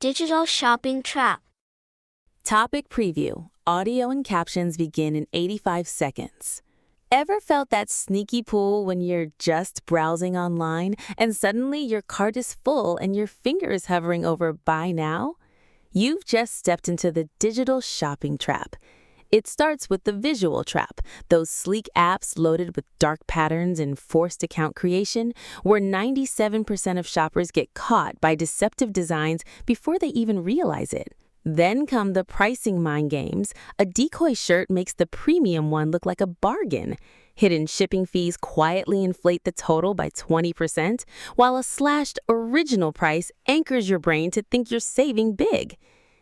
Digital shopping trap. Topic preview. Audio and captions begin in 85 seconds. Ever felt that sneaky pull when you're just browsing online and suddenly your cart is full and your finger is hovering over buy now? You've just stepped into the digital shopping trap. It starts with the visual trap, those sleek apps loaded with dark patterns and forced account creation, where 97% of shoppers get caught by deceptive designs before they even realize it. Then come the pricing mind games. A decoy shirt makes the premium one look like a bargain. Hidden shipping fees quietly inflate the total by 20%, while a slashed original price anchors your brain to think you're saving big.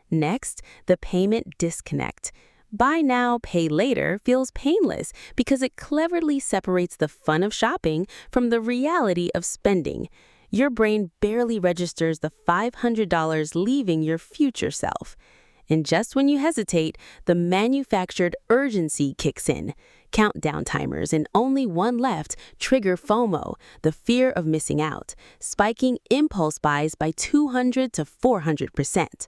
Next, the payment disconnect. Buy now, pay later feels painless because it cleverly separates the fun of shopping from the reality of spending. Your brain barely registers the $500 leaving your future self. And just when you hesitate, the manufactured urgency kicks in. Countdown timers and only one left trigger FOMO, the fear of missing out, spiking impulse buys by 200 to 400%.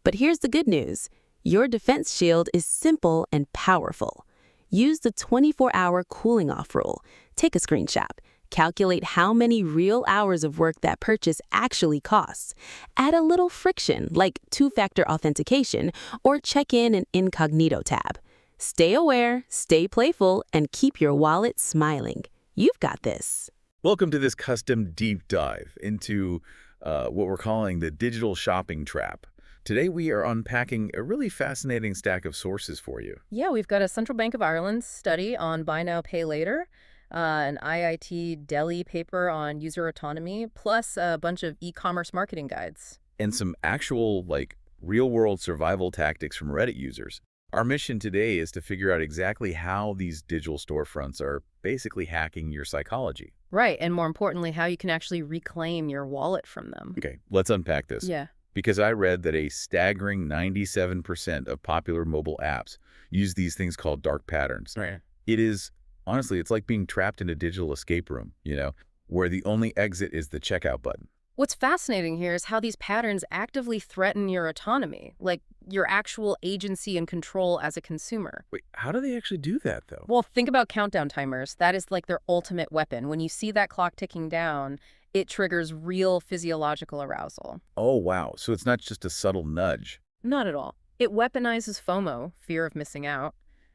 But here's the good news. Your defense shield is simple and powerful. Use the 24-hour cooling off rule. Take a screenshot. Calculate how many real hours of work that purchase actually costs. Add a little friction, like two-factor authentication, or check in an incognito tab. Stay aware, stay playful, and keep your wallet smiling. You've got this. Welcome to this custom deep dive into what we're calling the digital shopping trap. Today, we are unpacking a really fascinating stack of sources for you. Yeah, we've got a Central Bank of Ireland study on buy now, pay later, an IIT Delhi paper on user autonomy, plus a bunch of e-commerce marketing guides. And some actual, real-world survival tactics from Reddit users. Our mission today is to figure out exactly how these digital storefronts are basically hacking your psychology. Right, and more importantly, how you can actually reclaim your wallet from them. Okay, let's unpack this. Yeah. Because I read that a staggering 97% of popular mobile apps use these things called dark patterns. Right. It is, honestly, it's like being trapped in a digital escape room, where the only exit is the checkout button. What's fascinating here is how these patterns actively threaten your autonomy, like your actual agency and control as a consumer. Wait, how do they actually do that, though? Well, think about countdown timers. That is like their ultimate weapon. When you see that clock ticking down, it triggers real physiological arousal. Oh, wow. So it's not just a subtle nudge. Not at all. It weaponizes FOMO, fear of missing out.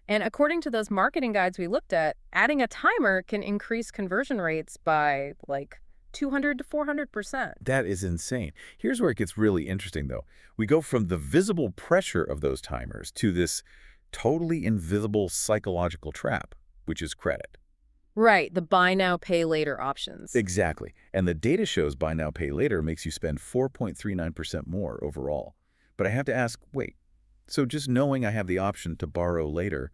And according to those marketing guides we looked at, adding a timer can increase conversion rates by 200 to 400%. That is insane. Here's where it gets really interesting, though. We go from the visible pressure of those timers to this totally invisible psychological trap, which is credit. Right, the buy now, pay later options. Exactly. And the data shows buy now, pay later makes you spend 4.39% more overall. But I have to ask, wait, so just knowing I have the option to borrow later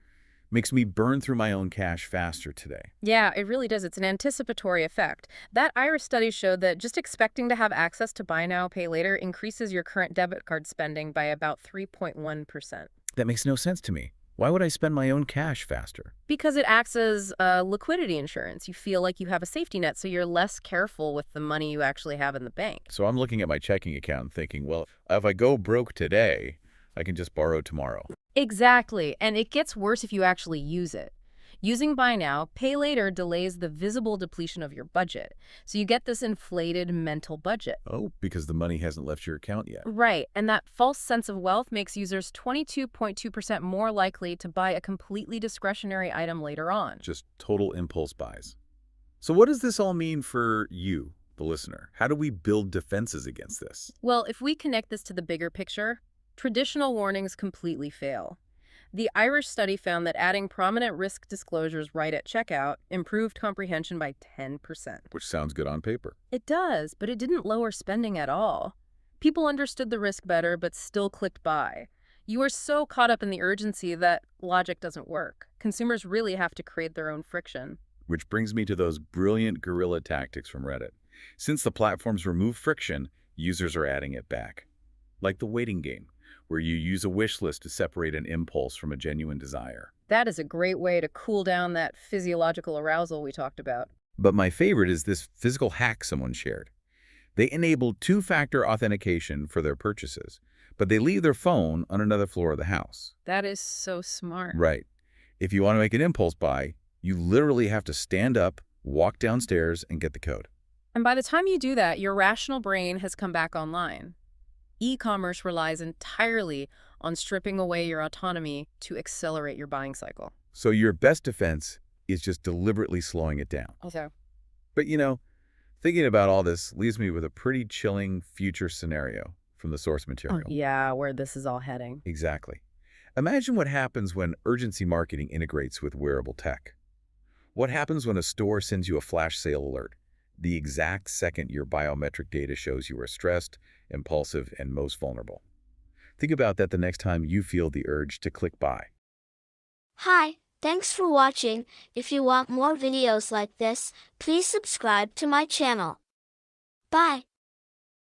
makes me burn through my own cash faster today? Yeah, it really does. It's an anticipatory effect. That Irish study showed that just expecting to have access to buy now, pay later increases your current debit card spending by about 3.1%. That makes no sense to me. Why would I spend my own cash faster? Because it acts as liquidity insurance. You feel like you have a safety net, so you're less careful with the money you actually have in the bank. So I'm looking at my checking account and thinking, well, if I go broke today, I can just borrow tomorrow. Exactly. And it gets worse if you actually use it. Using buy now, pay later delays the visible depletion of your budget. So you get this inflated mental budget. Oh, because the money hasn't left your account yet. Right. And that false sense of wealth makes users 22.2% more likely to buy a completely discretionary item later on. Just total impulse buys. So what does this all mean for you, the listener? How do we build defenses against this? Well, if we connect this to the bigger picture, traditional warnings completely fail. The Irish study found that adding prominent risk disclosures right at checkout improved comprehension by 10%. Which sounds good on paper. It does, but it didn't lower spending at all. People understood the risk better, but still clicked buy. You are so caught up in the urgency that logic doesn't work. Consumers really have to create their own friction. Which brings me to those brilliant guerrilla tactics from Reddit. Since the platforms remove friction, users are adding it back. Like the waiting game, where you use a wish list to separate an impulse from a genuine desire. That is a great way to cool down that physiological arousal we talked about. But my favorite is this physical hack someone shared. They enable two-factor authentication for their purchases, but they leave their phone on another floor of the house. That is so smart. Right. If you want to make an impulse buy, you literally have to stand up, walk downstairs, and get the code. And by the time you do that, your rational brain has come back online. E-commerce relies entirely on stripping away your autonomy to accelerate your buying cycle. So your best defense is just deliberately slowing it down. Also, But thinking about all this leaves me with a pretty chilling future scenario from the source material. yeah, where this is all heading. Exactly. Imagine what happens when urgency marketing integrates with wearable tech. What happens when a store sends you a flash sale alert, the exact second your biometric data shows you are stressed, impulsive, and most vulnerable? Think about that the next time you feel the urge to click buy. Hi, thanks for watching. If you want more videos like this, please subscribe to my channel. Bye.